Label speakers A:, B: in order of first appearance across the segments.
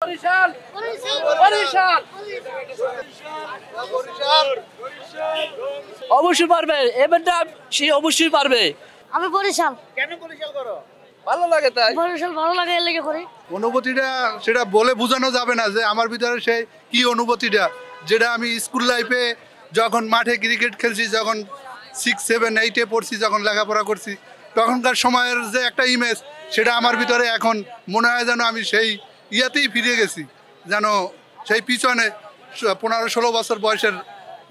A: বরিশাল বরিশাল অবশ্যই পারবে, এবারটা সে অবশ্যই পারবে।
B: আমি বরিশাল।
A: কেন বরিশাল করো? ভালো লাগে তাই।
B: বরিশাল ভালো লাগে এর লেগে করি।
C: অনুভূতিটা সেটা বলে বোঝানো যাবে না যে আমার ভিতরে সেই কি অনুভূতিটা, যেটা আমি স্কুল লাইফে যখন মাঠে ক্রিকেট খেলছি, যখন 6, 7, 8-এ পড়ছি, যখন লেখাপড়া করছি, তখনকার সময়ের যে একটা ইমেজ, সেটা আমার ভিতরে এখন মনে হয় যেন আমি সেই ইয়াতেই ফিরে গেছি, যেন সেই পিছনে 15-16 বছর বয়সের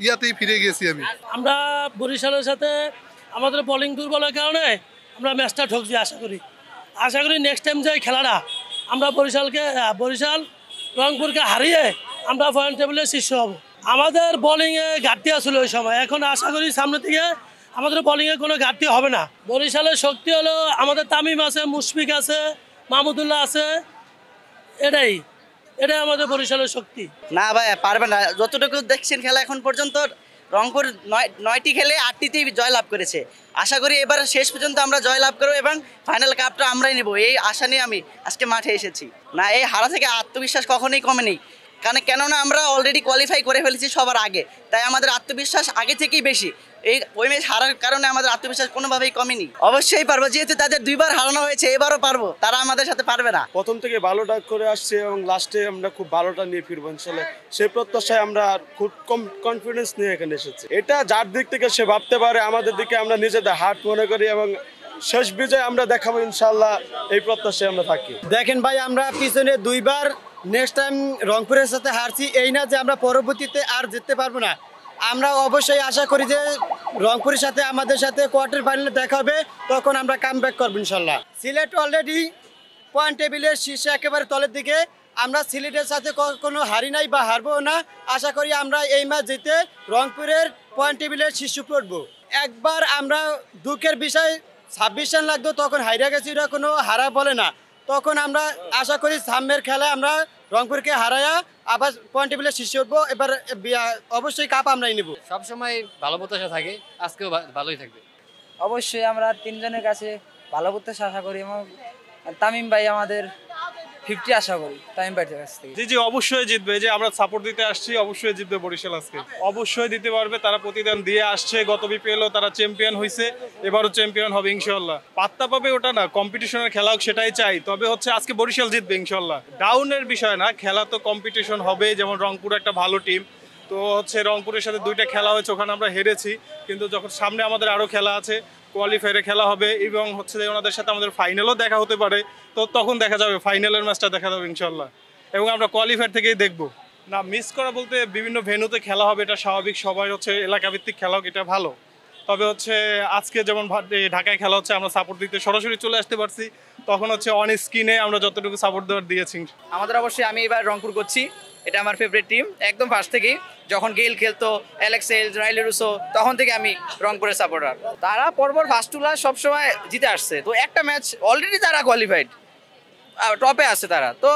C: ইয়াতেই ফিরে গেছি আমি।
D: আমরা বরিশালের সাথে আমাদের বোলিং দুর্বলের কারণে আমরা ম্যাচটা ঠকছি। আশা করি নেক্সট টাইম যে খেলাটা আমরা বরিশাল রংপুরকে হারিয়ে আমরা পয়েন্ট টেবিলে শীর্ষ হব। আমাদের বোলিংয়ে ঘাটতি আসলে ওই সময়, এখন আশা করি সামনে থেকে আমাদের বোলিংয়ে কোনো ঘাটতি হবে না। বরিশালের শক্তি হলো আমাদের তামিম আছে, মুশফিক আছে, মাহমুদুল্লাহ আছে, এটাই আমাদের বরিশালের শক্তি।
E: না ভাই পারবে না, যতটুকু দেখছেন খেলা এখন পর্যন্ত রংপুর 9টি খেলে 8টিতেই জয়লাভ করেছে। আশা করি এবার শেষ পর্যন্ত আমরা জয়লাভ করবো এবং ফাইনাল কাপটা আমরাই নেব, এই আশা নিয়ে আমি আজকে মাঠে এসেছি। না, এই হারা থেকে আত্মবিশ্বাস কখনোই কমেনি, কেননা আমরা অলরেডি কোয়ালিফাই করে ফেলেছি সবার আগে, তাই আমাদের আত্মবিশ্বাস আগে থেকেই বেশি। ওই ম্যাচ হারার কারণে আমাদের আত্মবিশ্বাস কোনোভাবেই কমেনি। অবশ্যই পারবো, যেহেতু তাদের 2বার হারানো হয়েছে, এবারও পারবো, তারা আমাদের সাথে পারবে না।
F: প্রথম থেকে ভালোটা করে আসছে এবং লাস্টে আমরা খুব ভালোটা নিয়ে ফিরবো ইনশাল্লাহ। সেই প্রত্যাশায় আমরা খুব কম কনফিডেন্স নিয়ে এখানে এসেছি। এটা যার দিক থেকে সে ভাবতে পারে, আমাদের দিকে আমরা নিজেদের হার মনে করি এবং শেষ বিজয় আমরা দেখাবো ইনশাল্লাহ, এই প্রত্যাশায় আমরা থাকি।
G: দেখেন ভাই, আমরা পিছনে 2বার নেক্সট টাইম রংপুরের সাথে হারছি, এই না যে আমরা পরবর্তীতে আর জিততে পারবো না। আমরা অবশ্যই আশা করি যে রংপুরের সাথে আমাদের সাথে কোয়ার্টার ফাইনালে দেখা হবে, তখন আমরা কাম ব্যাক করবো ইনশাল্লাহ। সিলেট অলরেডি পয়েন্ট টেবিলের শীর্ষে একেবারে তলের দিকে, আমরা সিলেটের সাথে কোনো হারি নাই বা হারবো না। আশা করি আমরা এই ম্যাচ জিতে রংপুরের পয়েন্ট টেবিলের শীর্ষে পড়বো। একবার আমরা দুঃখের বিষয় 26 রান লাগতো, তখন হাইরা গেছি, ওটা কোনো হারা বলে না। তখন আমরা আশা করি সামনের খেলায় আমরা রংপুরকে হারায়া আবার পয়েন্ট টেবিলে শীর্ষে উঠবো। এবার অবশ্যই কাপ আমরাই নেব।
H: সবসময় ভালো প্রত্যাশা থাকে, আজকেও ভালোই থাকবে।
I: অবশ্যই আমরা 3 জনের কাছে ভালো প্রত্যাশা আশা করি এবং তামিম ভাই আমাদের 50 আশা করি তামিম ভাইয়ের কাছ থেকে।
F: জি অবশ্যই জিতবে, যে আমরা সাপোর্ট দিতে আসছি, অবশ্যই জিতবে বরিশাল আজকে, অবশ্যই দিতে পারবে। তারা প্রতিদান দিয়ে আসছে, গত বিপিএলও তারা চ্যাম্পিয়ন হয়েছে, এবারও চ্যাম্পিয়ন হবে ইনশাল্লাহ। পাত্তা পাবে ওটা না, কম্পিটিশনের খেলা হোক সেটাই চাই, তবে হচ্ছে আজকে বরিশাল জিতবে ইনশাল্লাহ। ডাউনের বিষয় না, খেলা তো কম্পিটিশন হবে। যেমন রংপুর একটা ভালো টিম, তো হচ্ছে রংপুরের সাথে 2টা খেলা হয়েছে, ওখানে আমরা হেরেছি, কিন্তু যখন সামনে আমাদের আরও খেলা আছে, কোয়ালিফায়ারে খেলা হবে এবং হচ্ছে ওনাদের সাথে আমাদের ফাইনালও দেখা হতে পারে, তো তখন দেখা যাবে, ফাইনালের ম্যাচটা দেখা যাবে ইনশাল্লাহ, এবং আমরা কোয়ালিফায়ার থেকেই দেখবো। না, মিস করা বলতে বিভিন্ন ভেন্যুতে খেলা হবে, এটা স্বাভাবিক, সবাই হচ্ছে এলাকাভিত্তিক খেলা হোক, এটা ভালো। তবে হচ্ছে আজকে যেমন ঢাকায় খেলা হচ্ছে, আমরা সাপোর্ট দিতে সরাসরি চলে আসতে পারছি, তখন হচ্ছে অন স্ক্রিনে আমরা যতটুকু সাপোর্ট দেওয়ার দিয়েছি।
I: আমাদের অবশ্যই, আমি এবার রংপুর করছি, এটা আমার ফেভারিট টিম একদম ফার্স্ট থেকেই। যখন গেইল খেলতো, অ্যালেক্স হেলস, রাইলি রুসো, তখন থেকে আমি রংপুরের সাপোর্টার। তারা পরপর ফার্স্ট টু লাস্ট সবসময় জিতে আসছে, তো একটা ম্যাচ অলরেডি তারা কোয়ালিফাইড, টপে আসছে তারা, তো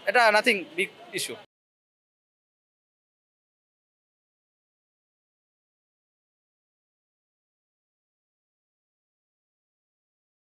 I: এটা নাথিং বিগ ইস্যু।